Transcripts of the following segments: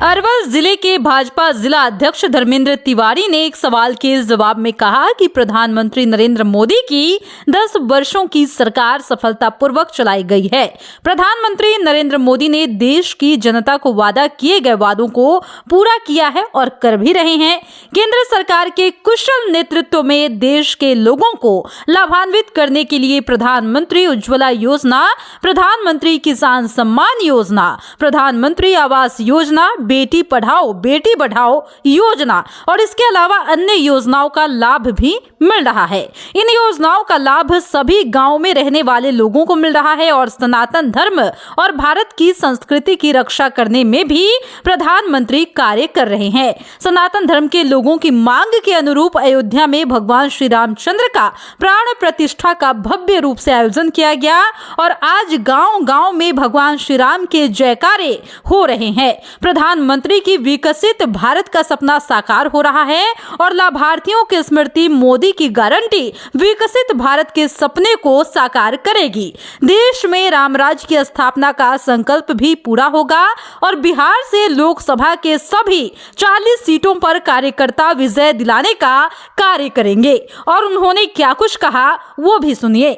अरवल जिले के भाजपा जिला अध्यक्ष धर्मेंद्र तिवारी ने एक सवाल के जवाब में कहा कि प्रधानमंत्री नरेंद्र मोदी की 10 वर्षों की सरकार सफलतापूर्वक चलाई गई है। प्रधानमंत्री नरेंद्र मोदी ने देश की जनता को वादा किए गए वादों को पूरा किया है और कर भी रहे हैं। केंद्र सरकार के कुशल नेतृत्व में देश के लोगों को लाभान्वित करने के लिए प्रधानमंत्री उज्ज्वला योजना, प्रधानमंत्री किसान सम्मान योजना, प्रधानमंत्री आवास योजना, बेटी पढ़ाओ बेटी बढ़ाओ योजना और इसके अलावा अन्य योजनाओं का लाभ भी मिल रहा है। इन योजनाओं का लाभ सभी गांव में रहने वाले लोगों को मिल रहा है और सनातन धर्म और भारत की संस्कृति की रक्षा करने में भी प्रधानमंत्री कार्य कर रहे हैं। सनातन धर्म के लोगों की मांग के अनुरूप अयोध्या में भगवान श्री रामचंद्र का प्राण प्रतिष्ठा का भव्य रूप से आयोजन किया गया और आज गांव-गांव में भगवान श्री राम के जयकारे हो रहे हैं। प्रधानमंत्री की विकसित भारत का सपना साकार हो रहा है और लाभार्थियों की स्मृति मोदी की गारंटी विकसित भारत के सपने को साकार करेगी। देश में राम राज्य की स्थापना का संकल्प भी पूरा होगा और बिहार से लोकसभा के सभी 40 सीटों पर कार्यकर्ता विजय दिलाने का कार्य करेंगे। और उन्होंने क्या कुछ कहा वो भी सुनिए।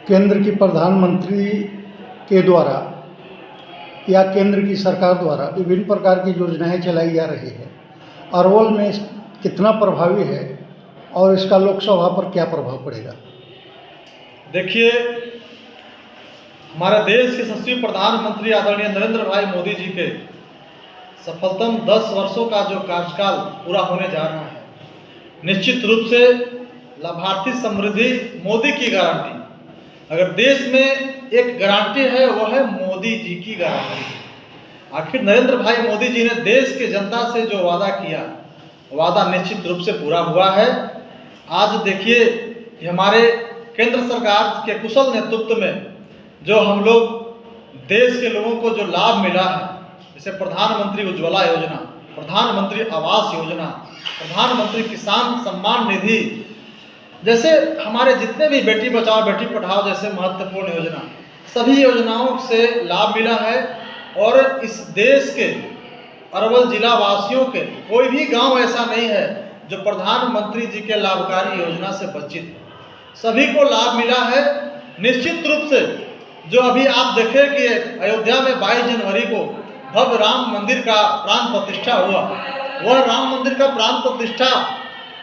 केंद्र की प्रधानमंत्री के द्वारा या केंद्र की सरकार द्वारा विभिन्न प्रकार की योजनाएं चलाई जा रही है। अरवल में कितना प्रभावी है और इसका लोकसभा पर क्या प्रभाव पड़ेगा? देखिए, हमारे देश के यशस्वी प्रधानमंत्री आदरणीय नरेंद्र भाई मोदी जी के सफलतम 10 वर्षों का जो कार्यकाल पूरा होने जा रहा है, निश्चित रूप से लाभार्थी समृद्धि मोदी की गारंटी। अगर देश में एक गारंटी है वो है मोदी जी की गारंटी। आखिर नरेंद्र भाई मोदी जी ने देश के जनता से जो वादा किया, वादा निश्चित रूप से पूरा हुआ है। आज देखिए कि हमारे केंद्र सरकार के कुशल नेतृत्व में जो हम लोग देश के लोगों को जो लाभ मिला है, जैसे प्रधानमंत्री उज्ज्वला योजना, प्रधानमंत्री आवास योजना, प्रधानमंत्री किसान सम्मान निधि, जैसे हमारे जितने भी बेटी बचाओ बेटी पढ़ाओ जैसे महत्वपूर्ण योजना, सभी योजनाओं से लाभ मिला है। और इस देश के अरवल जिला वासियों के कोई भी गांव ऐसा नहीं है जो प्रधानमंत्री जी के लाभकारी योजना से वंचित है। सभी को लाभ मिला है। निश्चित रूप से जो अभी आप देखें कि अयोध्या में 22 जनवरी को भव्य राम मंदिर का प्राण प्रतिष्ठा हुआ, वह राम मंदिर का प्राण प्रतिष्ठा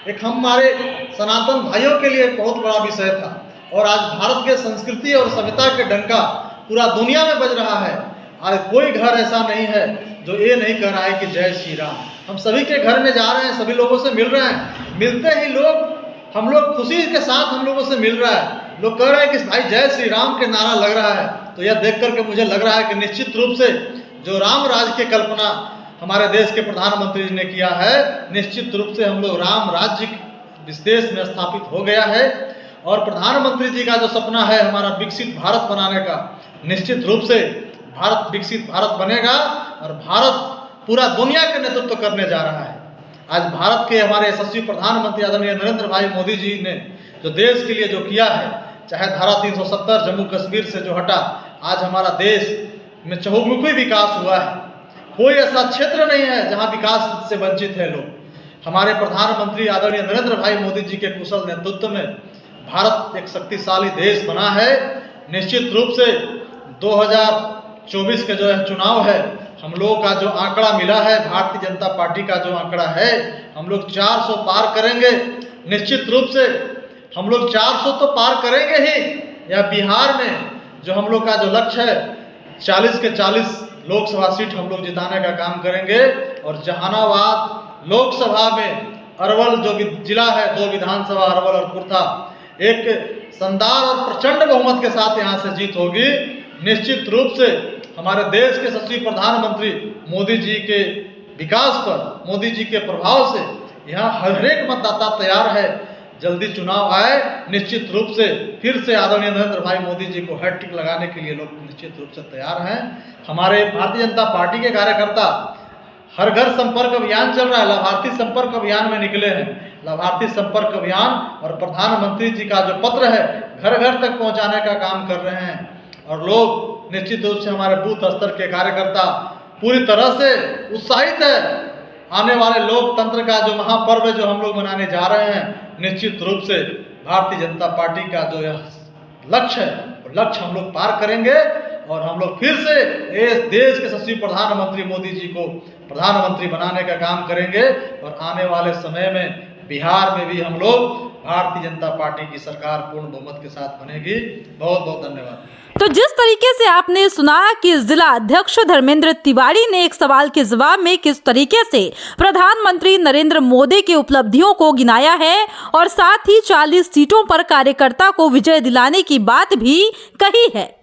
एक हमारे सनातन भाइयों के लिए बहुत बड़ा विषय था और आज भारत के संस्कृति और सभ्यता के डंका पूरा दुनिया में बज रहा है। आज कोई घर ऐसा नहीं है जो ये नहीं कह रहा है कि जय श्री राम। हम सभी के घर में जा रहे हैं, सभी लोगों से मिल रहे हैं, मिलते ही हम लोग खुशी के साथ हम लोगों से मिल रहा है। लोग कह रहे हैं कि भाई जय श्री राम के नारा लग रहा है। तो यह देख करके मुझे लग रहा है कि निश्चित रूप से जो राम राज्य की कल्पना हमारे देश के प्रधानमंत्री जी ने किया है, निश्चित रूप से हम लोग राम राज्य इस देश में स्थापित हो गया है। और प्रधानमंत्री जी का जो सपना है हमारा विकसित भारत बनाने का, निश्चित रूप से भारत विकसित भारत बनेगा और भारत पूरा दुनिया के नेतृत्व करने जा रहा है। आज भारत के हमारे यशस्वी प्रधानमंत्री आदरणीय नरेंद्र भाई मोदी जी ने जो देश के लिए जो किया है, चाहे धारा 370 जम्मू कश्मीर से जो हटा, आज हमारा देश में चहुमुखी विकास हुआ है। कोई ऐसा क्षेत्र नहीं है जहां विकास से वंचित है लोग। हमारे प्रधानमंत्री आदरणीय नरेंद्र भाई मोदी जी के कुशल नेतृत्व में भारत एक शक्तिशाली देश बना है। निश्चित रूप से 2024 के जो चुनाव है, हम लोगों का जो आंकड़ा मिला है, भारतीय जनता पार्टी का जो आंकड़ा है, हम लोग 400 पार करेंगे। निश्चित रूप से हम लोग 400 तो पार करेंगे ही। या बिहार में जो हम लोग का जो लक्ष्य है 40 के 40 लोकसभा सीट हम लोग जिताने का काम करेंगे। और जहानाबाद लोकसभा में अरवल जो जिला है, 2 विधानसभा अरवल और कुर्था, एक शानदार और प्रचंड बहुमत के साथ यहाँ से जीत होगी। निश्चित रूप से हमारे देश के यशस्वी प्रधानमंत्री मोदी जी के विकास पर, मोदी जी के प्रभाव से यहाँ हर एक मतदाता तैयार है। जल्दी चुनाव आए, निश्चित रूप से फिर से आदरणीय नरेंद्र भाई मोदी जी को हैट्रिक लगाने के लिए लोग निश्चित रूप से तैयार हैं। हमारे भारतीय जनता पार्टी के कार्यकर्ता हर घर संपर्क अभियान चल रहा है, लाभार्थी संपर्क अभियान में निकले हैं। लाभार्थी संपर्क अभियान और प्रधानमंत्री जी का जो पत्र है घर घर तक पहुंचाने का काम कर रहे हैं। और लोग निश्चित रूप से हमारे बूथ स्तर के कार्यकर्ता पूरी तरह से उत्साहित है। आने वाले लोकतंत्र का जो महापर्व जो हम लोग मनाने जा रहे हैं, निश्चित रूप से भारतीय जनता पार्टी का जो यह लक्ष्य है, वो लक्ष्य हम लोग पार करेंगे और हम लोग फिर से इस देश के यशस्वी प्रधानमंत्री मोदी जी को प्रधानमंत्री बनाने का काम करेंगे। और आने वाले समय में बिहार में भी हम लोग भारतीय जनता पार्टी की सरकार पूर्ण बहुमत के साथ बनेगी। बहुत बहुत धन्यवाद। तो जिस तरीके से आपने सुना कि जिला अध्यक्ष धर्मेंद्र तिवारी ने एक सवाल के जवाब में किस तरीके से प्रधानमंत्री नरेंद्र मोदी की उपलब्धियों को गिनाया है और साथ ही 40 सीटों पर कार्यकर्ता को विजय दिलाने की बात भी कही है।